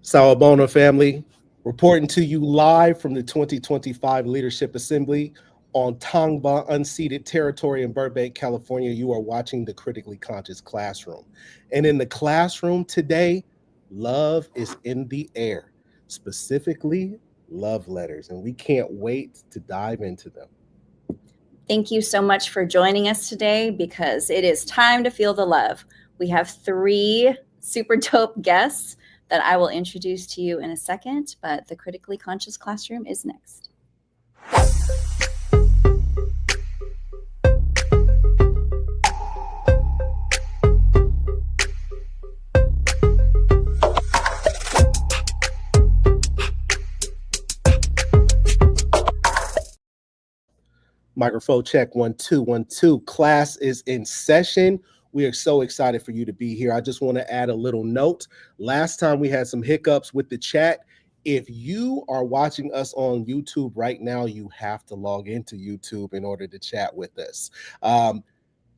Sawabona family, reporting to you live from the 2025 Leadership Assembly on Tongva unceded territory in Burbank, California. You are watching the Critically Conscious Classroom. And in the classroom today, love is in the air, specifically love letters. And we can't wait to dive into them. Thank you so much for joining us today because it is time to feel the love. We have three super dope guests that I will introduce to you in a second, but the Critically Conscious Classroom is next. Microphone check 1 2 1 2. Class is in session. We are so excited for you to be here. I just want to add a little note. Last time we had some hiccups with the chat. If you are watching us on YouTube right now, you have to log into YouTube in order to chat with us.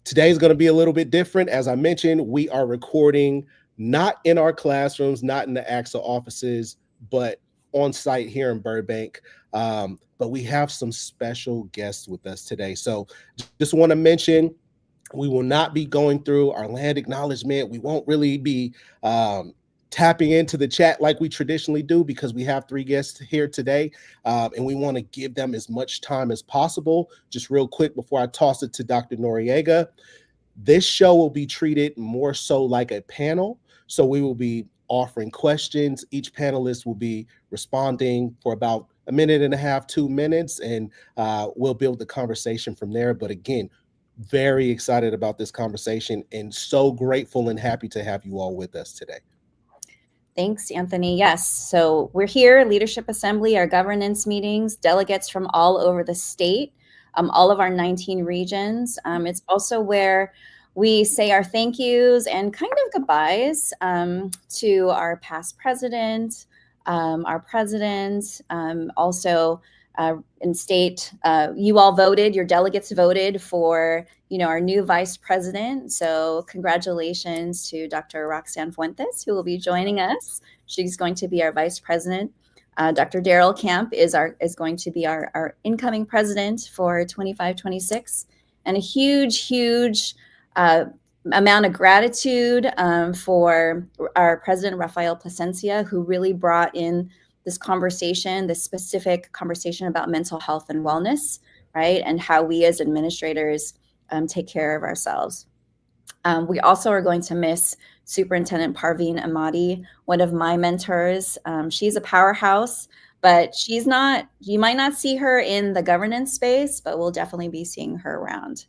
Today is going to be a little bit different. As I mentioned, we are recording not in our classrooms, not in the AXA offices, but on site here in Burbank. But we have some special guests with us today. So just want to mention, we will not be going through our land acknowledgement. We won't really be tapping into the chat like we traditionally do because we have three guests here today, and we want to give them as much time as possible. Just real quick before I toss it to Dr. Noriega, this show will be treated more so like a panel. So we will be offering questions. Each panelist will be responding for about a minute and a half, 2 minutes, and we'll build the conversation from there. But again, very excited about this conversation and so grateful and happy to have you all with us today. Thanks, Anthony. Yes, so we're here, Leadership Assembly, our governance meetings, delegates from all over the state, all of our 19 regions. It's also where we say our thank yous and kind of goodbyes to our past president, our president, also in state, you all voted, your delegates voted for, our new vice president. So congratulations to Dr. Roxanne Fuentes, who will be joining us. She's going to be our vice president. Dr. Daryl Camp is going to be our incoming president for 25-26. And a huge amount of gratitude for our president, Rafael Plasencia, who really brought in this specific conversation about mental health and wellness, right? And how we as administrators take care of ourselves. We also are going to miss Superintendent Parveen Ahmadi, one of my mentors. She's a powerhouse, but you might not see her in the governance space, but we'll definitely be seeing her around.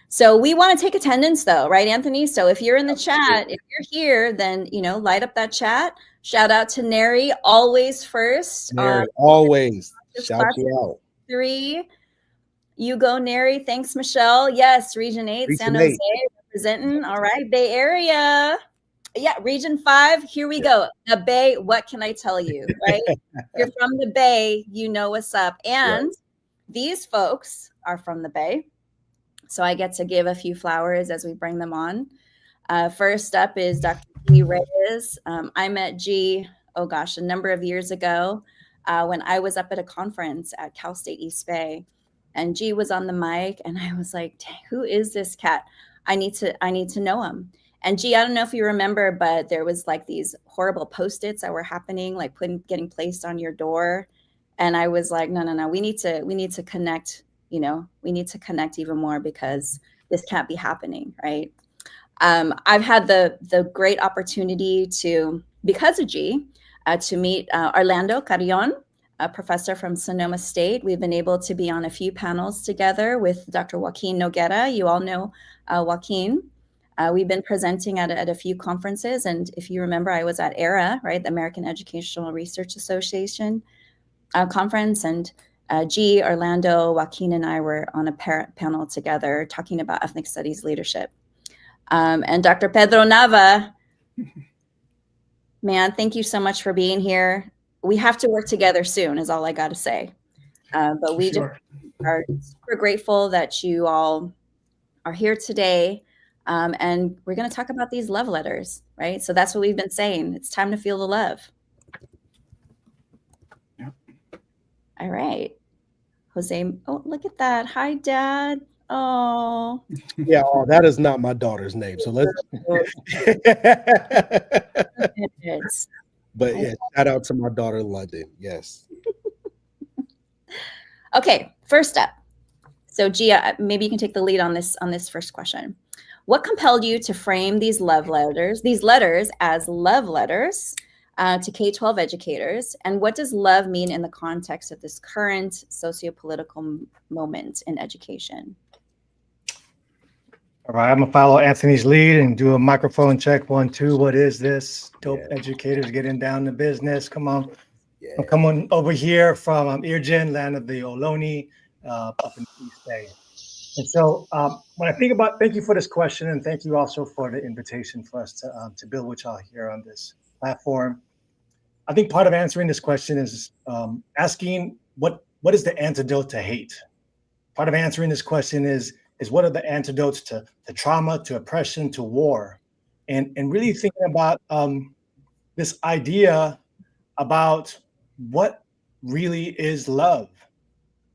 So we want to take attendance though, right, Anthony? So if you're in the chat, if you're here, then, light up that chat. Shout out to Neri, always first. Neri, always. Shout you out. 3. You go, Neri. Thanks, Michelle. Yes, Region 8, San Jose, representing. All right, Bay Area. Yeah, Region 5, here we go. The Bay, what can I tell you, right? If you're from the Bay, you know what's up. And these folks are from the Bay. So I get to give a few flowers as we bring them on. First up is Dr. G. Reyes. I met G, a number of years ago when I was up at a conference at Cal State East Bay. And G was on the mic and I was like, dang, who is this cat? I need to know him. And G, I don't know if you remember, but there was like these horrible Post-its that were happening, like getting placed on your door. And I was like, no, we need to connect. We need to connect even more because this can't be happening, right? I've had the great opportunity because of G, to meet Orlando Carrion, a professor from Sonoma State. We've been able to be on a few panels together with Dr. Joaquin Noguera. You all know Joaquin. We've been presenting at a few conferences. And if you remember, I was at ERA, right, the American Educational Research Association conference. And G, Orlando, Joaquin, and I were on a panel together talking about ethnic studies leadership. And Dr. Pedro Nava, man, thank you so much for being here. We have to work together soon is all I got to say. But we just are super grateful that you all are here today. And we're going to talk about these love letters, right? So that's what we've been saying. It's time to feel the love. All right. Jose, oh, look at that. Hi, Dad. Oh. Yeah, oh, that is not my daughter's name. So let's. It's But yeah, shout out to my daughter, London. Yes. okay. First up. So Gia, maybe you can take the lead on this first question. What compelled you to frame these letters as love letters to K-12 educators? And what does love mean in the context of this current socio-political moment in education? All right, I'm gonna follow Anthony's lead and do a microphone check. 1, 2. What is this? Dope educators getting down to business. Come on. Yeah. I'm coming over here from Irjin, land of the Ohlone, up in the East Bay. And so when I think about, thank you for this question, and thank you also for the invitation for us to build with y'all here on this platform. I think part of answering this question is asking what is the antidote to hate? Part of answering this question is what are the antidotes to trauma, to oppression, to war? And really thinking about this idea about what really is love.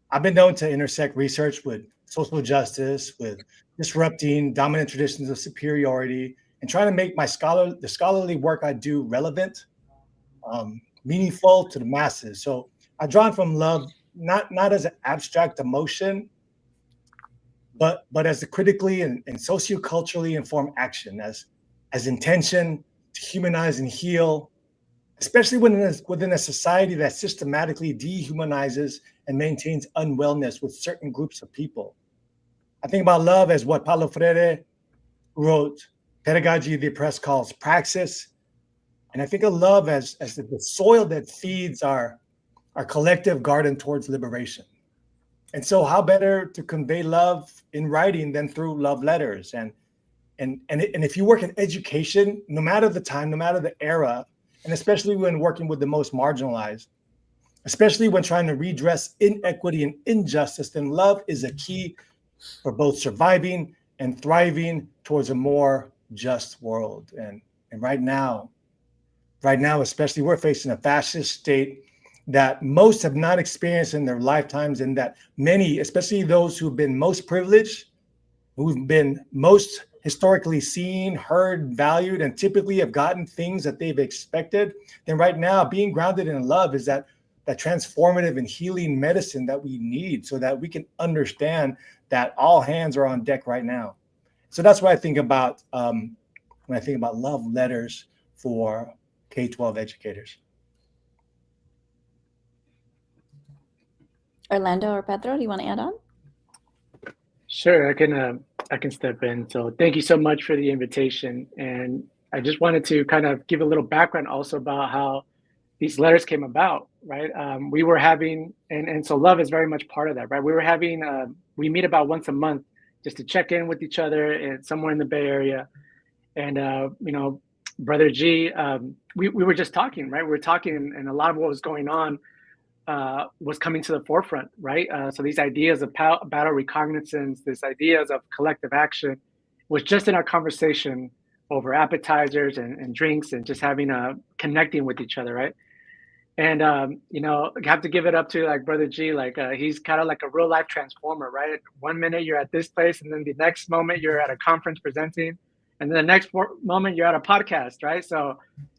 I've been known to intersect research with social justice, with disrupting dominant traditions of superiority, and trying to make the scholarly work I do relevant, meaningful to the masses. So I draw from love not as an abstract emotion, but as a critically and socioculturally informed action, as intention to humanize and heal, especially within a society that systematically dehumanizes and maintains unwellness with certain groups of people. I think about love as what Paulo Freire wrote, Pedagogy of the Oppressed calls praxis. And I think of love as the soil that feeds our collective garden towards liberation. And so how better to convey love in writing than through love letters? And if you work in education, no matter the time, no matter the era, and especially when working with the most marginalized, especially when trying to redress inequity and injustice, then love is a key for both surviving and thriving towards a more just world. And right now, especially, we're facing a fascist state that most have not experienced in their lifetimes, and that many, especially those who've been most privileged, who've been most historically seen, heard, valued, and typically have gotten things that they've expected, then right now being grounded in love is that transformative and healing medicine that we need so that we can understand that all hands are on deck right now. So that's what I think about when I think about love letters for K-12 educators. Orlando or Pedro, do you want to add on? Sure, I can step in. So thank you so much for the invitation. And I just wanted to kind of give a little background also about how these letters came about, right? We were having, and so love is very much part of that, right? We were having, we meet about once a month just to check in with each other and somewhere in the Bay Area. And, you know, Brother G, we were just talking, right? We were talking and a lot of what was going on was coming to the forefront, right? So these ideas of battle recognizance, these ideas of collective action was just in our conversation over appetizers and drinks and just having connecting with each other, right? And, you know, I have to give it up to like Brother G, like he's kind of like a real life transformer, right? 1 minute you're at this place and then the next moment you're at a conference presenting and then the next moment you're at a podcast, right? So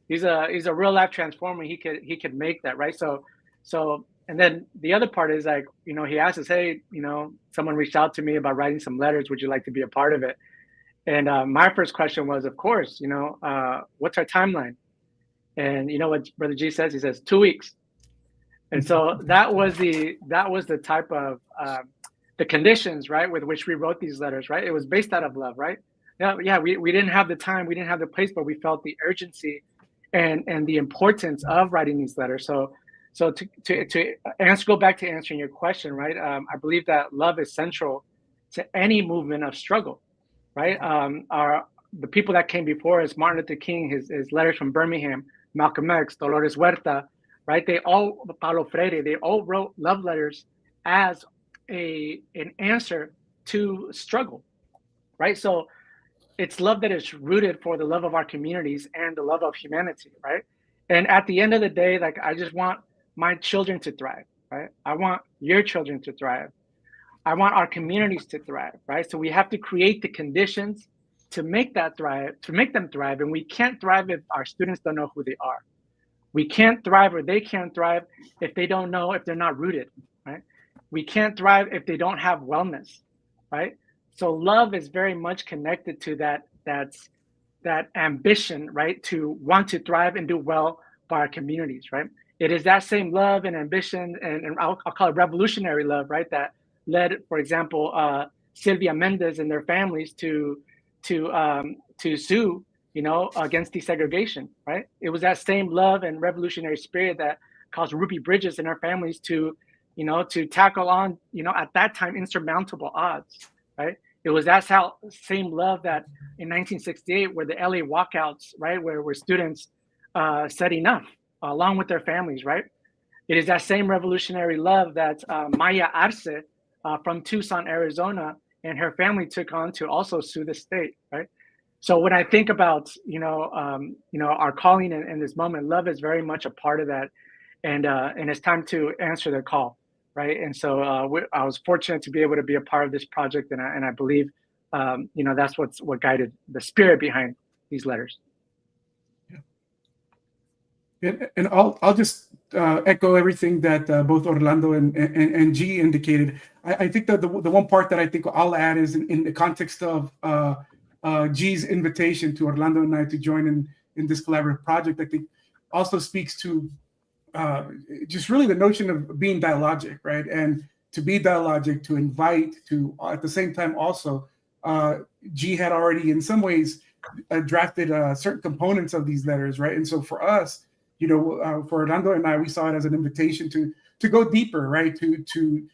he's a real life transformer. He could make that, right? So, and then the other part is like, you know, he asked us, hey, you know, someone reached out to me about writing some letters. Would you like to be a part of it? And my first question was, of course, you know, what's our timeline? And you know what Brother G says? He says 2 weeks. And so that was the type of the conditions, right, with which we wrote these letters, right? It was based out of love, right? Yeah, we didn't have the time, we didn't have the place, but we felt the urgency and the importance of writing these letters. So to go back to answering your question, right? I believe that love is central to any movement of struggle, right? The people that came before us, Martin Luther King, his letters from Birmingham, Malcolm X, Dolores Huerta, right? Paulo Freire, they all wrote love letters as an answer to struggle, right? So it's love that is rooted for the love of our communities and the love of humanity, right? And at the end of the day, like I just want my children to thrive, right? I want your children to thrive. I want our communities to thrive, right? So we have to create the conditions to make that thrive, to make them thrive. And we can't thrive if our students don't know who they are. We can't thrive, or they can't thrive, if they don't know, if they're not rooted, right? We can't thrive if they don't have wellness, right? So love is very much connected to that ambition, right? To want to thrive and do well by our communities, right? It is that same love and ambition, and I'll call it revolutionary love, right? That led, for example, Sylvia Mendez and their families to sue, against desegregation, right? It was that same love and revolutionary spirit that caused Ruby Bridges and her families to tackle on, at that time, insurmountable odds, right? It was that same love that in 1968, where the LA walkouts, right, where students said enough, along with their families, right? It is that same revolutionary love that Maya Arce from Tucson, Arizona, and her family took on to also sue the state, right? So when I think about our calling in this moment, love is very much a part of that, and it's time to answer the call, right? And so I was fortunate to be able to be a part of this project, and I believe that's what guided the spirit behind these letters. And I'll just echo everything that both Orlando and G indicated. I think that the one part that I think I'll add is in the context of G's invitation to Orlando and I to join in this collaborative project. I think also speaks to just really the notion of being dialogic, right? And to be dialogic, to invite, to at the same time also, G had already in some ways drafted certain components of these letters, right? And so for us, for Orlando and I, we saw it as an invitation to go deeper, right? To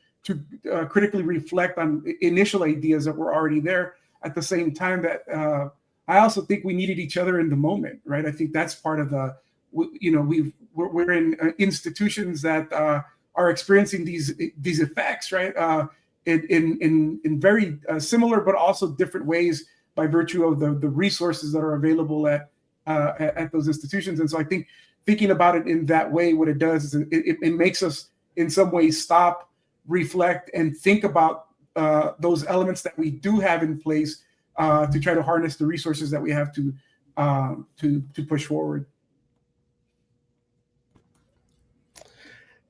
critically reflect on initial ideas that were already there. At the same time, that I also think we needed each other in the moment, right? I think that's part of we're in institutions that are experiencing these effects, right? In very similar but also different ways by virtue of the resources that are available at those institutions. And so I think thinking about it in that way, what it does is it makes us in some ways stop, reflect, and think about those elements that we do have in place to try to harness the resources that we have to push forward.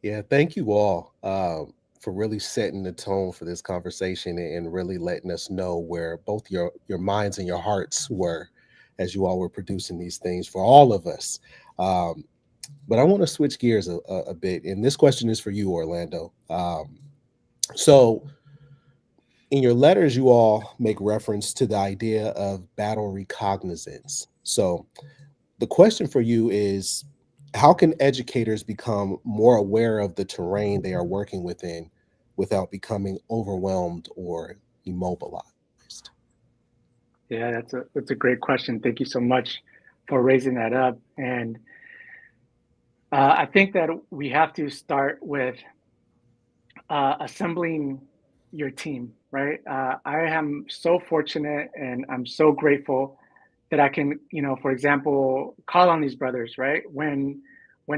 Yeah, thank you all for really setting the tone for this conversation and really letting us know where both your minds and your hearts were as you all were producing these things for all of us. But I want to switch gears a bit, and this question is for you, Orlando. So in your letters, you all make reference to the idea of battle recognizance. So the question for you is, how can educators become more aware of the terrain they are working within without becoming overwhelmed or immobilized? Yeah, that's a great question. Thank you so much for raising that up. And I think that we have to start with assembling your team, right? I am so fortunate and I'm so grateful that I can, for example, call on these brothers, right? When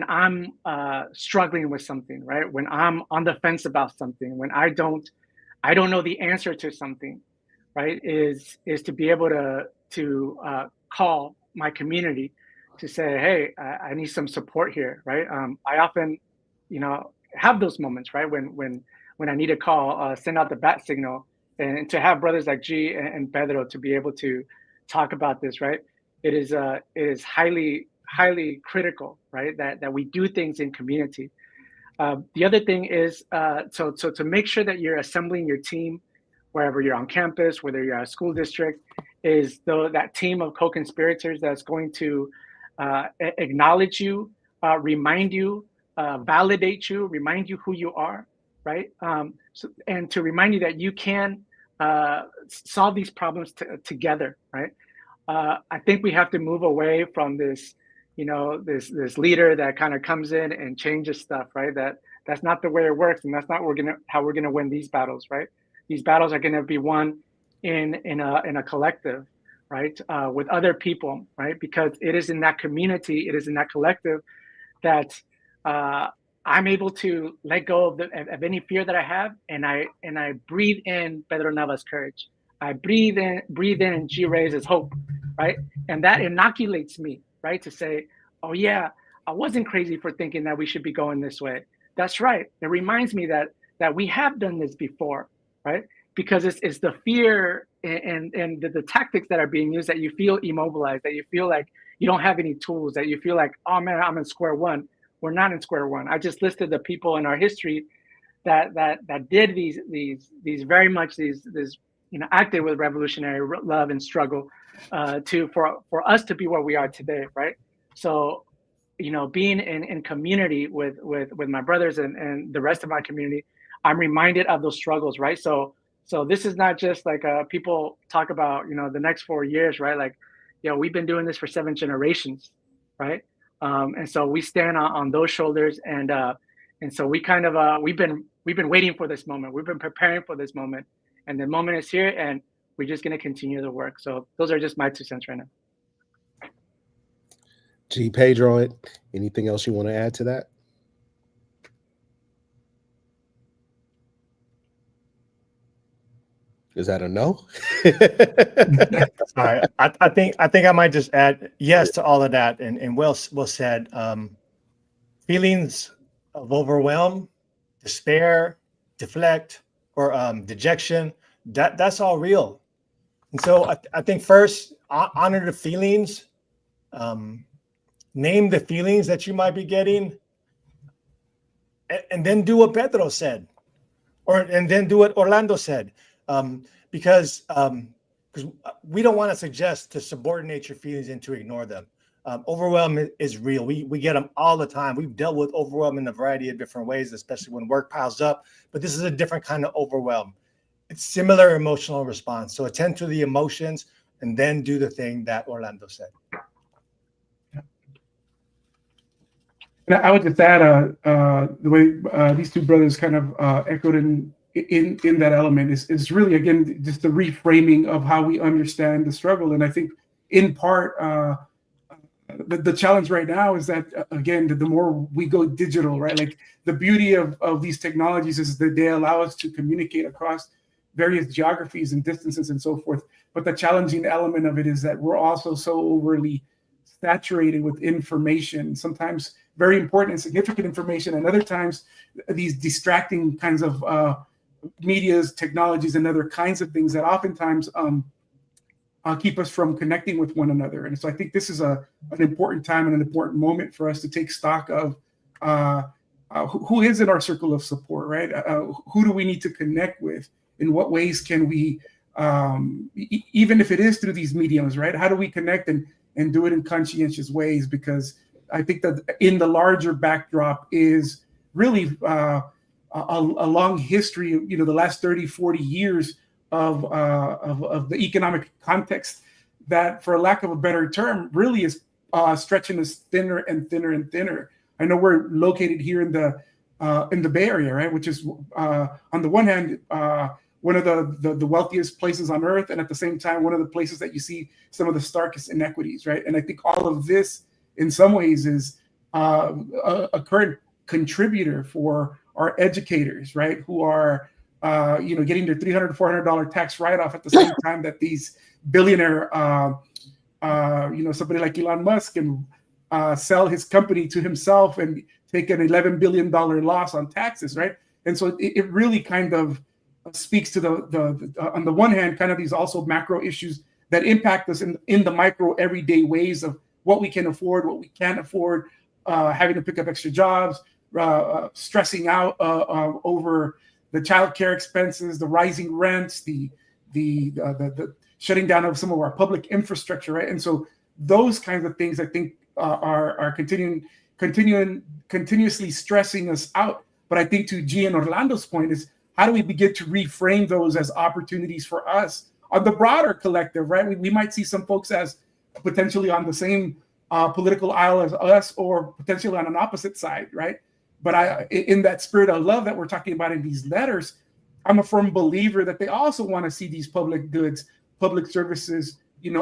I'm struggling with something, right? When I'm on the fence about something, when I don't know the answer to something, right? Is to be able to call my community to say, hey, I need some support here, right? I often, have those moments, right? When I need a call, send out the bat signal, and to have brothers like G and Pedro to be able to talk about this, right? It is highly critical, right? That we do things in community. The other thing is so to make sure that you're assembling your team wherever you're on campus, whether you're at a school district, is that team of co-conspirators that's going to acknowledge you, remind you, validate you, remind you who you are, right? And to remind you that you can solve these problems together, right? I think we have to move away from this, this leader that kind of comes in and changes stuff, right? That's not the way it works, and that's not how we're gonna win these battles, right? These battles are gonna be won in a collective, right? With other people, right? Because it is in that community, it is in that collective that I'm able to let go of any fear that I have, and I breathe in Pedro Nava's courage. I breathe in G. Reyes' hope, right? And that inoculates me, right? To say, oh yeah, I wasn't crazy for thinking that we should be going this way. That's right. It reminds me that we have done this before, right? Because it's the fear and the tactics that are being used that you feel immobilized, that you feel like you don't have any tools, that you feel like, oh man, I'm in square one. We're not in square one. I just listed the people in our history that did these very much these acted with revolutionary love and struggle for us to be where we are today, right? So, being in community with my brothers and the rest of my community, I'm reminded of those struggles, right? So this is not just like people talk about the next 4 years, right? Like, we've been doing this for 7 generations, right? And so we stand on those shoulders, and so we kind of we've been waiting for this moment. We've been preparing for this moment, and the moment is here, and we're just going to continue the work. So those are just my 2 cents right now. G. Pedro, anything else you want to add to that? Is that a no? All right. I think I might just add yes to all of that, and well said. Feelings of overwhelm, despair, deflect, or dejection, that's all real. And so I think first, honor the feelings, name the feelings that you might be getting, and then do what Pedro said, and then do what Orlando said. Because we don't want to suggest to subordinate your feelings and to ignore them. Overwhelm is real. We get them all the time. We've dealt with overwhelm in a variety of different ways, especially when work piles up. But this is a different kind of overwhelm. It's similar emotional response. So attend to the emotions and then do the thing that Orlando said. I would just add the way these 2 brothers kind of echoed in that element is really, again, just the reframing of how we understand the struggle. And I think in part, the challenge right now is that, again, the more we go digital, right? Like the beauty of these technologies is that they allow us to communicate across various geographies and distances and so forth. But the challenging element of it is that we're also so overly saturated with information, sometimes very important and significant information, and other times these distracting kinds of medias, technologies, and other kinds of things that oftentimes keep us from connecting with one another. And so I think this is an important time and an important moment for us to take stock of who is in our circle of support, right? Who do we need to connect with? In what ways can we, even if it is through these mediums, right? How do we connect and do it in conscientious ways? Because I think that in the larger backdrop is really a long history of, the last 30, 40 years of the economic context that, for lack of a better term, really is stretching us thinner and thinner and thinner. I know we're located here in the Bay Area, right, which is on the one hand one of the wealthiest places on earth, and at the same time one of the places that you see some of the starkest inequities, right? And I think all of this, in some ways, is a current contributor for our educators, right, who are getting their $300, $400 tax write-off at the same time that these billionaire, somebody like Elon Musk can sell his company to himself and take an $11 billion loss on taxes, right? And so it really kind of speaks to the on the one hand, kind of these also macro issues that impact us in the micro everyday ways of what we can afford, what we can't afford, having to pick up extra jobs, stressing out over the childcare expenses, the rising rents, the shutting down of some of our public infrastructure, right? And so those kinds of things, I think, are continuously stressing us out. But I think, to G and Orlando's point, is how do we begin to reframe those as opportunities for us on the broader collective, right? We might see some folks as potentially on the same political aisle as us, or potentially on an opposite side, right? But in that spirit of love that we're talking about in these letters, I'm a firm believer that they also want to see these public goods, public services,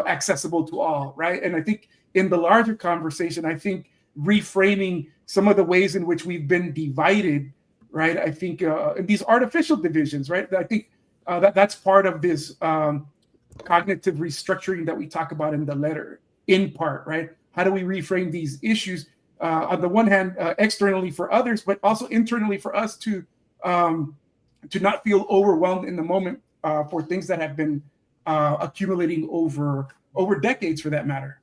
accessible to all, right? And I think in the larger conversation, I think reframing some of the ways in which we've been divided, right? I think in these artificial divisions, right? I think that's part of this cognitive restructuring that we talk about in the letter, in part, right? How do we reframe these issues on the one hand, externally for others, but also internally for us to not feel overwhelmed in the moment for things that have been accumulating over decades, for that matter.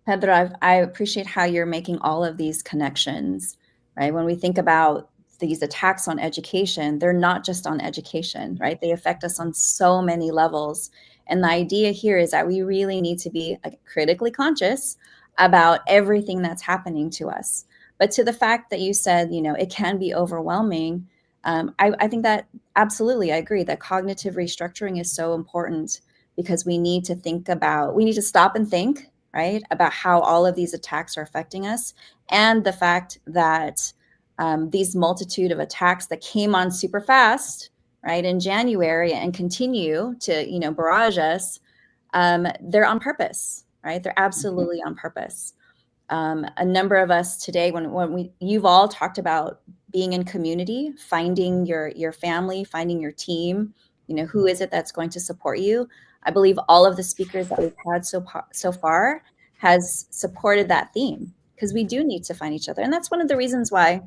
Pedro, I appreciate how you're making all of these connections, right? When we think about these attacks on education, they're not just on education, right? They affect us on so many levels. And the idea here is that we really need to be critically conscious about everything that's happening to us. But to the fact that you said, it can be overwhelming, I think that absolutely, I agree that cognitive restructuring is so important, because we need to stop and think, right, about how all of these attacks are affecting us, and the fact that these multitude of attacks that came on super fast, right, in January and continue to, barrage us, they're on purpose, right? They're absolutely on purpose. A number of us today, you've all talked about being in community, finding your family, finding your team, who is it that's going to support you? I believe all of the speakers that we've had so far has supported that theme, because we do need to find each other. And that's one of the reasons why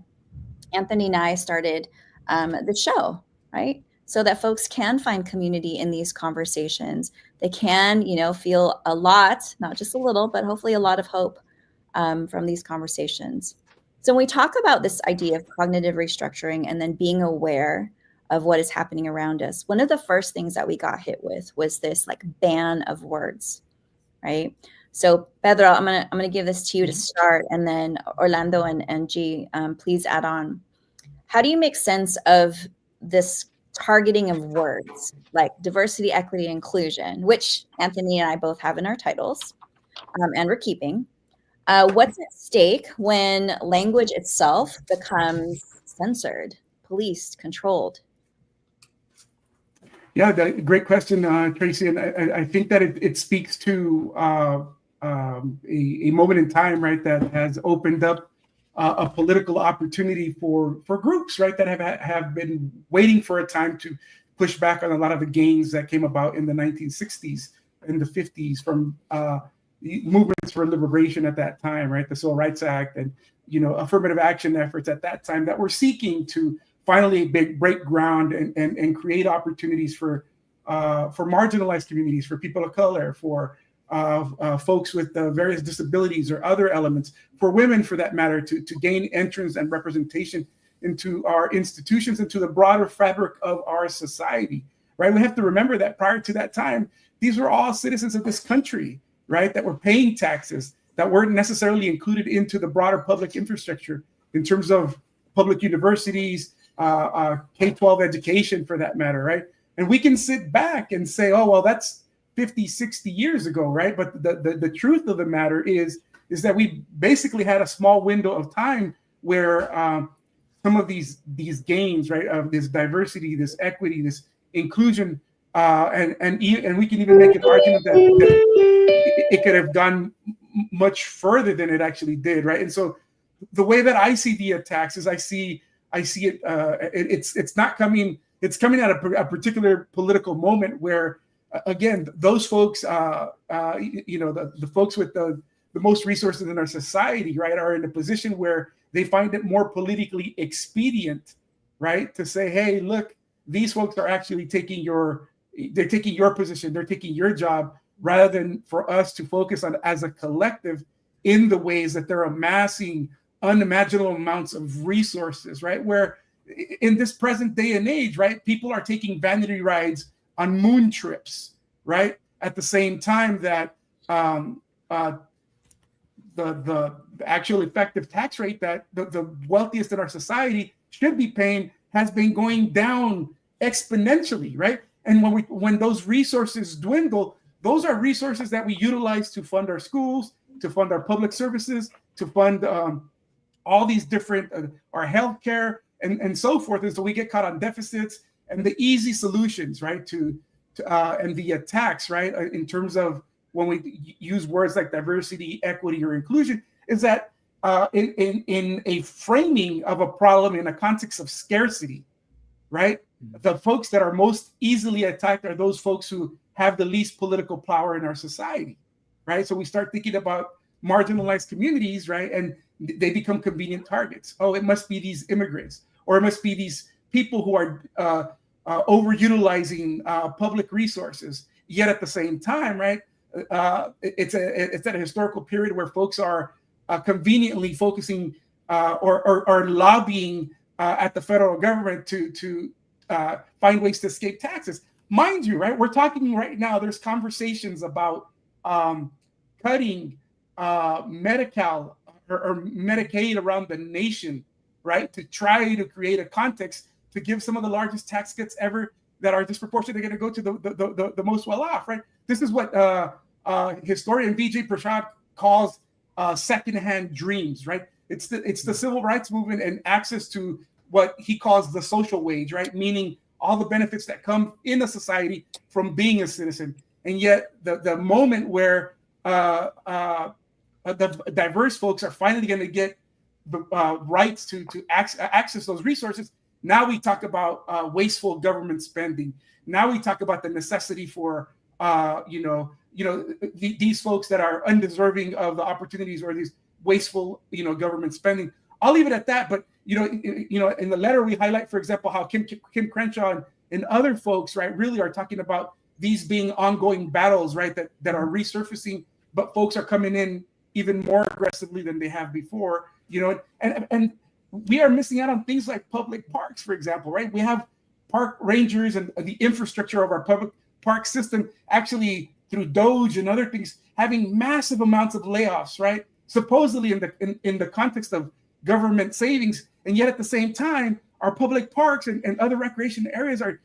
Anthony and I started the show, right? So that folks can find community in these conversations. They can, feel a lot, not just a little, but hopefully a lot of hope from these conversations. So when we talk about this idea of cognitive restructuring and then being aware of what is happening around us, one of the first things that we got hit with was this ban of words, right? So Pedro, I'm gonna give this to you to start, and then Orlando and G, please add on. How do you make sense of this targeting of words like diversity, equity, inclusion, which Anthony and I both have in our titles, and we're keeping? What's at stake when language itself becomes censored, policed, controlled? Yeah, great question, Tracy. And I think that it speaks to a moment in time, right, that has opened up a political opportunity for groups, right, that have been waiting for a time to push back on a lot of the gains that came about in the 1960s and the 50s from movements for liberation at that time, right, the Civil Rights Act and affirmative action efforts at that time that were seeking to finally break ground and create opportunities for marginalized communities, for people of color, for folks with various disabilities or other elements, for women, for that matter, to gain entrance and representation into our institutions, into the broader fabric of our society, right? We have to remember that prior to that time, these were all citizens of this country, right, that were paying taxes, that weren't necessarily included into the broader public infrastructure in terms of public universities, K-12 education, for that matter, right? And we can sit back and say, oh, well, that's 50, 60 years ago, right? But the truth of the matter is that we basically had a small window of time where some of these gains, right, of this diversity, this equity, this inclusion, and we can even make an argument that it could have gone much further than it actually did, right? And so the way that I see the attacks is I see it. It's not coming. It's coming at a particular political moment where, again, those folks, the folks with the most resources in our society, right, are in a position where they find it more politically expedient, right, to say, hey, look, these folks are actually taking your position, they're taking your job, rather than for us to focus on as a collective in the ways that they're amassing unimaginable amounts of resources, right? Where in this present day and age, right, people are taking vanity rides on moon trips, right? At the same time that the actual effective tax rate that the wealthiest in our society should be paying has been going down exponentially, right? And when those resources dwindle, those are resources that we utilize to fund our schools, to fund our public services, to fund all these different our healthcare and so forth. And so we get caught on deficits and the easy solutions, right, and the attacks, right, in terms of when we use words like diversity, equity, or inclusion, is that in a framing of a problem in a context of scarcity, right? The folks that are most easily attacked are those folks who have the least political power in our society, right? So we start thinking about marginalized communities, right? And they become convenient targets. Oh, it must be these immigrants, or it must be these people who are overutilizing public resources. Yet at the same time, right, it's at a historical period where folks are conveniently focusing or lobbying at the federal government to find ways to escape taxes. Mind you, right, we're talking right now, there's conversations about cutting Medi-Cal or Medicaid around the nation, right, to try to create a context to give some of the largest tax cuts ever that are disproportionately going to go to the most well-off, right? This is what historian Vijay Prashad calls secondhand dreams, right? It's the civil rights movement and access to what he calls the social wage, right? Meaning all the benefits that come in a society from being a citizen. And yet the moment where the diverse folks are finally going to get the rights to access those resources, now we talk about wasteful government spending. Now we talk about the necessity for these folks that are undeserving of the opportunities or these wasteful government spending. I'll leave it at that. But in the letter we highlight, for example, how Kim Crenshaw and other folks, right, really are talking about these being ongoing battles, right, that are resurfacing, but folks are coming in even more aggressively than they have before. And we are missing out on things like public parks, for example, right? We have park rangers and the infrastructure of our public park system actually through Doge and other things having massive amounts of layoffs, right? Supposedly in the context of government savings, and yet at the same time, our public parks and other recreation areas are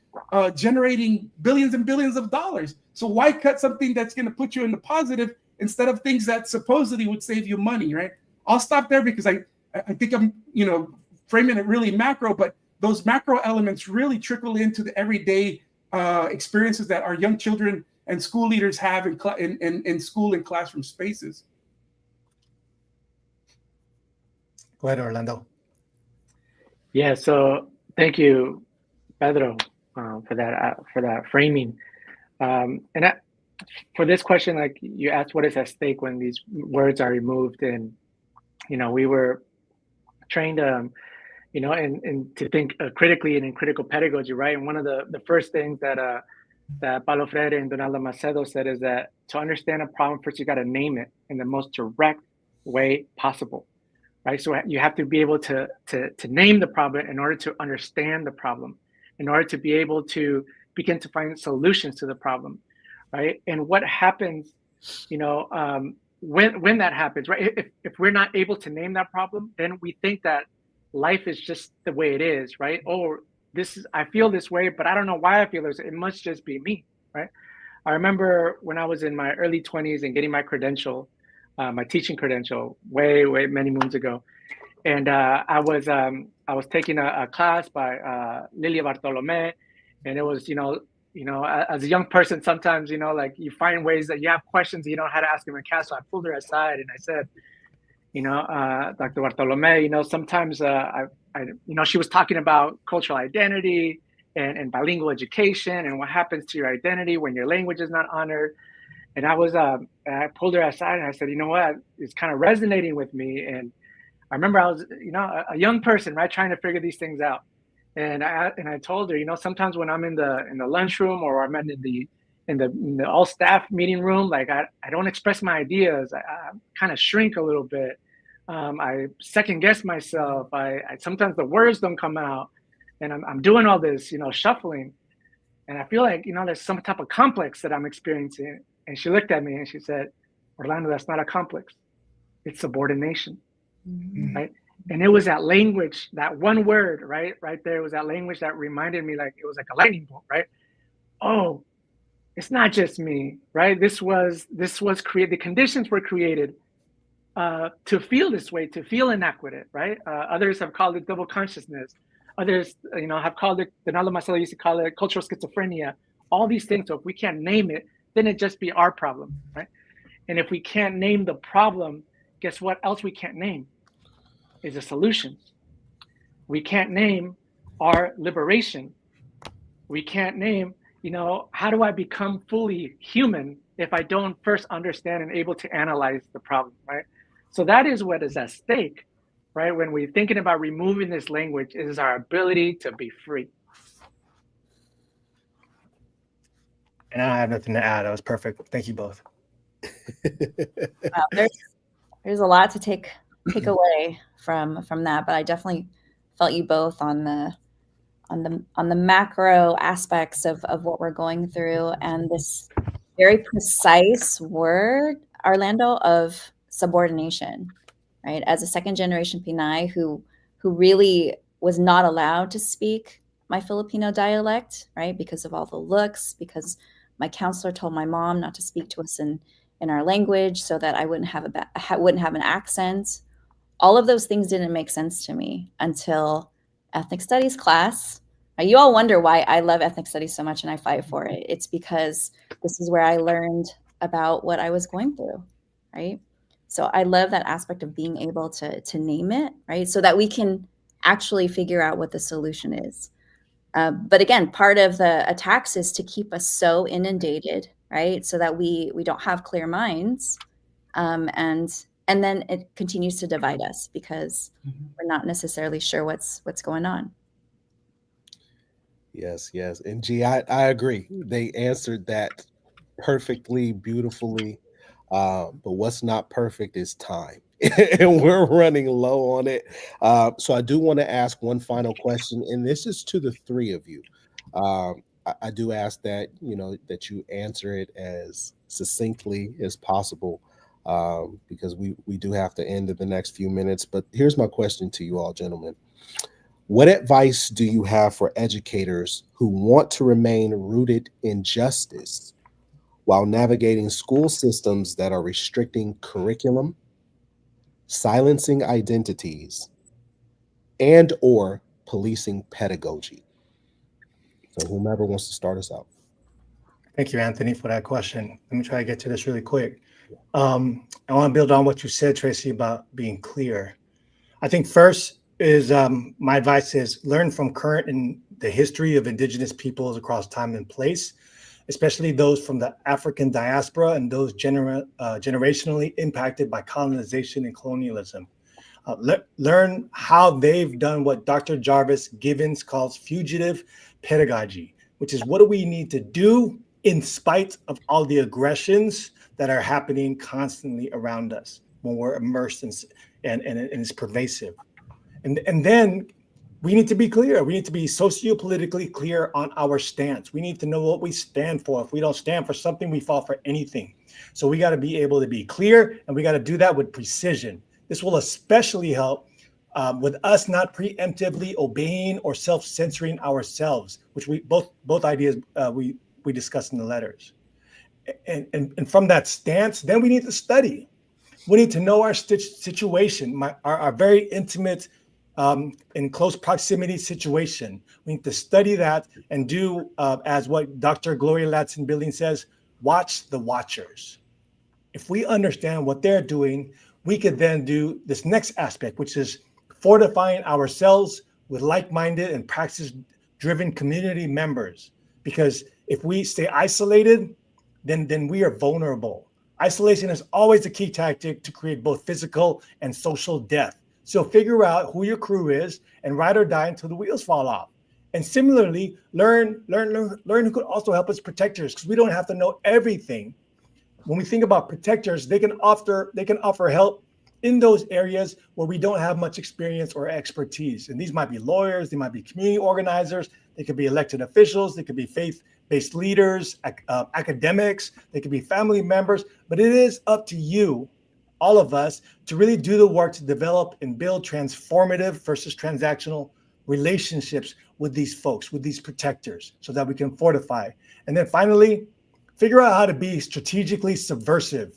generating billions and billions of dollars. So why cut something that's going to put you in the positive instead of things that supposedly would save you money, right? I'll stop there because I think I'm framing it really macro, but those macro elements really trickle into the everyday experiences that our young children and school leaders have in school and classroom spaces. Go ahead, Orlando. Yeah, so thank you, Pedro, for that framing. For this question, like you asked, what is at stake when these words are removed? And we were trained, and to think critically and in critical pedagogy, right? And one of the first things that Paulo Freire and Donaldo Macedo said is that to understand a problem, first you got to name it in the most direct way possible, right? So you have to be able to name the problem in order to understand the problem, in order to be able to begin to find solutions to the problem, right? And what happens, when that happens, right? If we're not able to name that problem, then we think that life is just the way it is, right? Oh, I feel this way, but I don't know why I feel this. It must just be me, right? I remember when I was in my early 20s and getting my credential, my teaching credential, way many moons ago, and I was taking a class by Lilia Bartolome, and it was as a young person, sometimes like you find ways that you have questions that you don't know how to ask them in class. So I pulled her aside and I said, Dr. Bartolome, sometimes she was talking about cultural identity and bilingual education and what happens to your identity when your language is not honored. And I pulled her aside and I said, what, it's kind of resonating with me. And I remember I was, a young person, right, trying to figure these things out. And I told her, sometimes when I'm in the lunchroom or I'm in the all staff meeting room, like I don't express my ideas. I kind of shrink a little bit. I second guess myself. I sometimes the words don't come out, and I'm doing all this, shuffling, and I feel like there's some type of complex that I'm experiencing. And she looked at me and she said, "Orlando, that's not a complex. It's subordination." Mm-hmm. Right? And it was that language, that one word, right there. It was that language that reminded me, like it was like a lightning bolt, right? Oh, it's not just me, right? This was created. The conditions were created to feel this way, to feel inequity, right? Others have called it double consciousness. Others, have called it. Donaldo Macedo used to call it cultural schizophrenia. All these things. So if we can't name it, then it just be our problem, right? And if we can't name the problem, guess what else we can't name? is a solution. We can't name our liberation. We can't name, how do I become fully human if I don't first understand and able to analyze the problem, right? So that is what is at stake, right? When we're thinking about removing this language, it is our ability to be free. And I have nothing to add. That was perfect. Thank you both. Wow, there's a lot to take away from that, but I definitely felt you both on the macro aspects of what we're going through, and this very precise word, Orlando, of subordination, right? As a second generation Pinay who really was not allowed to speak my Filipino dialect, right? Because of all the looks, because my counselor told my mom not to speak to us in our language so that I wouldn't have an accent. All of those things didn't make sense to me until ethnic studies class. You all wonder why I love ethnic studies so much and I fight for it. It's because this is where I learned about what I was going through, right? So I love that aspect of being able to name it, right? So that we can actually figure out what the solution is. But again, part of the attacks is to keep us so inundated, right? So that we don't have clear minds, and then it continues to divide us because we're not necessarily sure what's going on. Yes. And G, I agree. They answered that perfectly, beautifully. But what's not perfect is time. And we're running low on it. So I do want to ask one final question, and this is to the three of you. I do ask that that you answer it as succinctly as possible, because we do have to end in the next few minutes. But here's my question to you all, gentlemen. What advice do you have for educators who want to remain rooted in justice while navigating school systems that are restricting curriculum, silencing identities, and or policing pedagogy? So whomever wants to start us out. Thank you, Anthony, for that question. Let me try to get to this really quick. I want to build on what you said, Tracy, about being clear. I think first is my advice is learn from current and the history of indigenous peoples across time and place, especially those from the African diaspora and those generationally impacted by colonization and colonialism. Learn how they've done what Dr. Jarvis Givens calls fugitive pedagogy, which is what do we need to do in spite of all the aggressions that are happening constantly around us when we're immersed and it's pervasive. And then we need to be clear. We need to be sociopolitically clear on our stance. We need to know what we stand for. If we don't stand for something, we fall for anything. So we got to be able to be clear, and we got to do that with precision. This will especially help with us not preemptively obeying or self-censoring ourselves, which we both ideas we discussed in the letters. And from that stance, then we need to study. We need to know our situation, our very intimate, in close proximity situation. We need to study that and do, as what Dr. Gloria Ladson-Billings says, watch the watchers. If we understand what they're doing, we could then do this next aspect, which is fortifying ourselves with like-minded and practice-driven community members. Because if we stay isolated, then we are vulnerable. Isolation is always a key tactic to create both physical and social death. So figure out who your crew is and ride or die until the wheels fall off. And similarly, learn who could also help us protectors, because we don't have to know everything. When we think about protectors, they can offer help in those areas where we don't have much experience or expertise. And these might be lawyers, they might be community organizers, they could be elected officials, they could be faith-based leaders, academics, they could be family members, but it is up to you, all of us, to really do the work to develop and build transformative versus transactional relationships with these folks, with these protectors, so that we can fortify. And then finally, figure out how to be strategically subversive.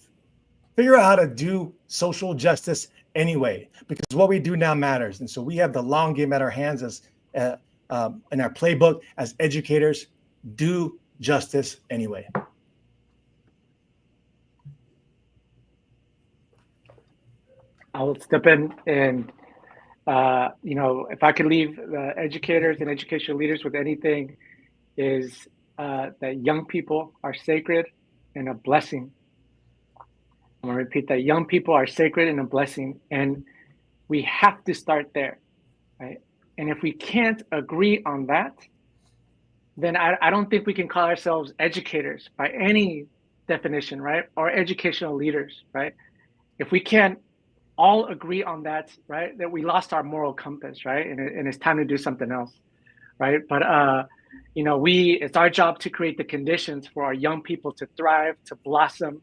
Figure out how to do social justice anyway, because what we do now matters. And so we have the long game at our hands as in our playbook as educators. Do justice anyway. I'll step in, and If I could leave the educators and educational leaders with anything, is that young people are sacred and a blessing. I'm gonna repeat that: young people are sacred and a blessing, and we have to start there, right? And if we can't agree on that, then I don't think we can call ourselves educators by any definition, right? Or educational leaders, right? If we can't all agree on that, right, that we lost our moral compass, right? And it's time to do something else, right? But it's our job to create the conditions for our young people to thrive, to blossom,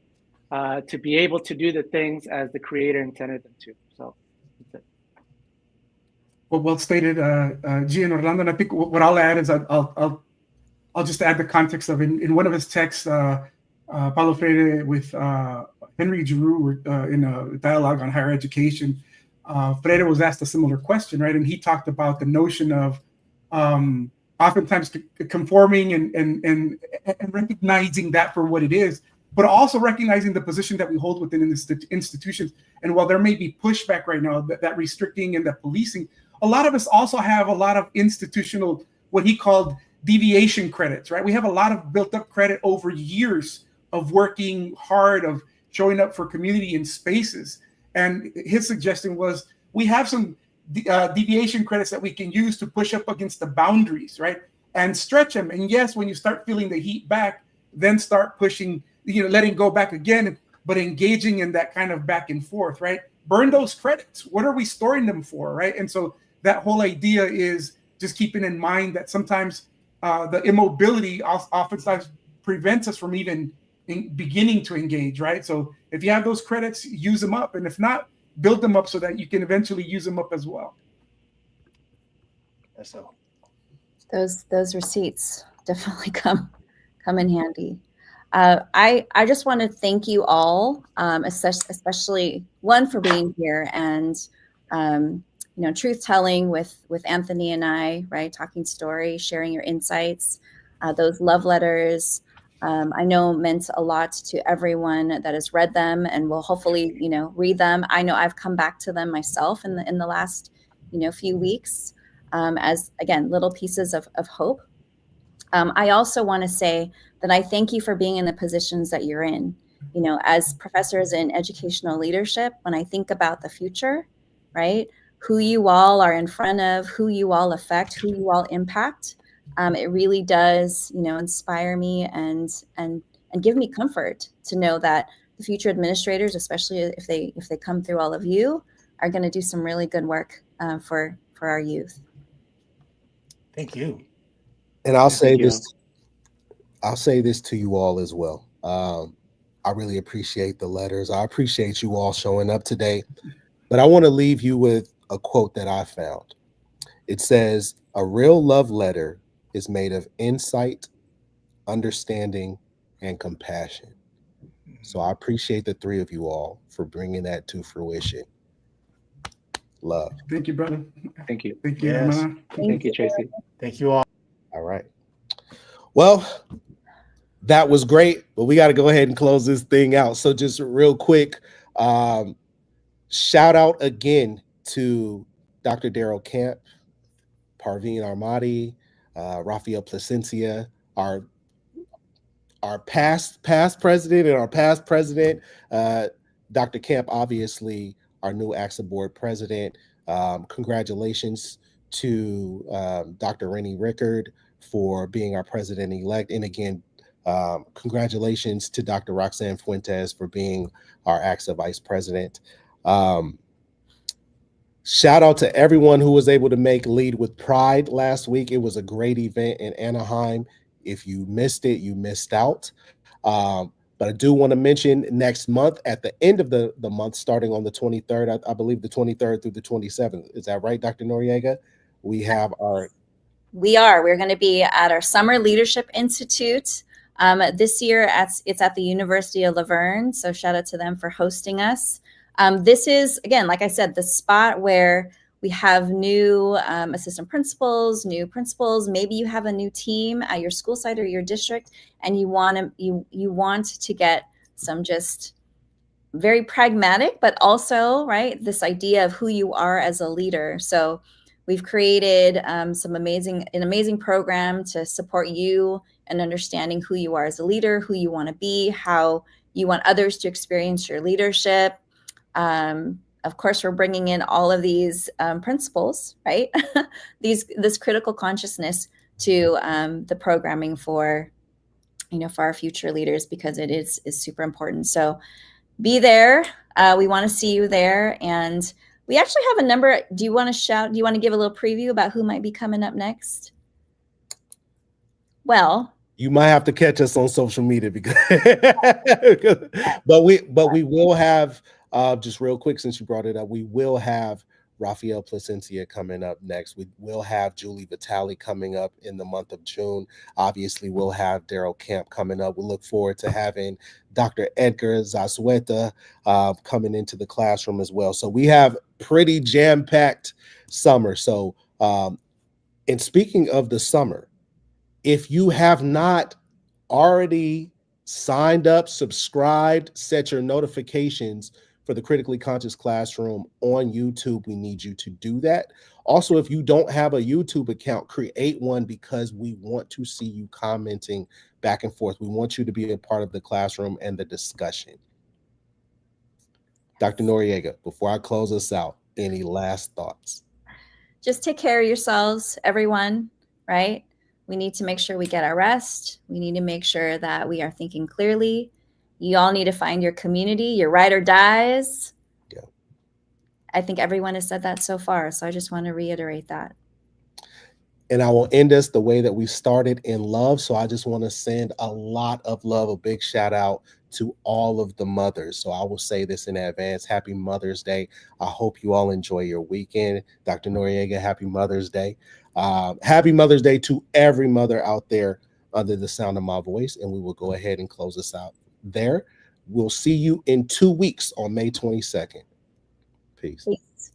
to be able to do the things as the Creator intended them to. So that's it. Well stated, G and Orlando. And I think what I'll add is I'll just add the context of in one of his texts, Paulo Freire with Henry Giroux in a dialogue on higher education. Freire was asked a similar question, right? And he talked about the notion of oftentimes conforming and recognizing that for what it is, but also recognizing the position that we hold within institutions. And while there may be pushback right now, that restricting and that policing, a lot of us also have a lot of institutional, what he called deviation credits, right? We have a lot of built up credit over years of working hard, of showing up for community in spaces. And his suggestion was we have some deviation credits that we can use to push up against the boundaries, right? And stretch them. And yes, when you start feeling the heat back, then start pushing, letting go back again, but engaging in that kind of back and forth, right? Burn those credits. What are we storing them for, right? And so that whole idea is just keeping in mind that sometimes the immobility oftentimes prevents us from even beginning to engage, right? So if you have those credits, use them up. And if not, build them up so that you can eventually use them up as well. So Those receipts definitely come in handy. I just want to thank you all, especially one for being here and truth telling with Anthony and I, right? Talking story, sharing your insights, those love letters. I know meant a lot to everyone that has read them and will hopefully, read them. I know I've come back to them myself in the last, few weeks as, again, little pieces of hope. I also want to say that I thank you for being in the positions that you're in. As professors in educational leadership, when I think about the future, right, who you all are in front of, who you all affect, who you all impact, it really does, inspire me and give me comfort to know that the future administrators, especially if they come through all of you, are going to do some really good work for our youth. Thank you. And I'll say this to you all as well. I really appreciate the letters. I appreciate you all showing up today. But I want to leave you with a quote that I found. It says, "A real love letter is made of insight, understanding, and compassion." So I appreciate the three of you all for bringing that to fruition. Love. Thank you, brother. Thank you. Thank you, Yes. Thank you, Tracy. Thank you all. All right. Well, that was great, but we got to go ahead and close this thing out. So just real quick, shout out again to Dr. Daryl Camp, Parveen Armadi, Rafael Placencia, our past president and our past president, Dr. Camp, obviously our new AXA board president. Congratulations to Dr. Rennie Rickard for being our president-elect. And again, congratulations to Dr. Roxanne Fuentes for being our AXA vice president. Shout out to everyone who was able to make Lead with Pride last week. It was a great event in Anaheim. If you missed it, you missed out. But I do want to mention next month, at the end of the month, starting on the 23rd, I believe the 23rd through the 27th. Is that right, Dr. Noriega? We're going to be at our Summer Leadership Institute. This year, it's at the University of La Verne. So shout out to them for hosting us. This is, again, like I said, the spot where we have new assistant principals, new principals. Maybe you have a new team at your school site or your district, and you want to get some just very pragmatic, but also, right, this idea of who you are as a leader. So we've created an amazing program to support you in understanding who you are as a leader, who you want to be, how you want others to experience your leadership. Of course, we're bringing in all of these principles, right? This critical consciousness to the programming for our future leaders, because it is super important. So be there. We want to see you there. And we actually have a number. Do you want to give a little preview about who might be coming up next? Well, you might have to catch us on social media because but we will have just real quick, since you brought it up, we will have Rafael Placencia coming up next. We will have Julie Vitale coming up in the month of June. Obviously, we'll have Daryl Camp coming up. We look forward to having Dr. Edgar Zazueta coming into the classroom as well. So we have pretty jam-packed summer. So, and speaking of the summer, if you have not already signed up, subscribed, set your notifications for the Critically Conscious Classroom on YouTube, we need you to do that. Also, if you don't have a YouTube account, create one, because we want to see you commenting back and forth. We want you to be a part of the classroom and the discussion. Dr. Noriega, before I close us out, any last thoughts? Just take care of yourselves, everyone, right? We need to make sure we get our rest. We need to make sure that we are thinking clearly. You all need to find your community, your ride or dies. Yeah. I think everyone has said that so far. So I just want to reiterate that. And I will end us the way that we started, in love. So I just want to send a lot of love, a big shout out to all of the mothers. So I will say this in advance. Happy Mother's Day. I hope you all enjoy your weekend. Dr. Noriega, happy Mother's Day. Happy Mother's Day to every mother out there under the sound of my voice. And we will go ahead and close this out there. We'll see you in 2 weeks on May 22nd. Peace. Peace.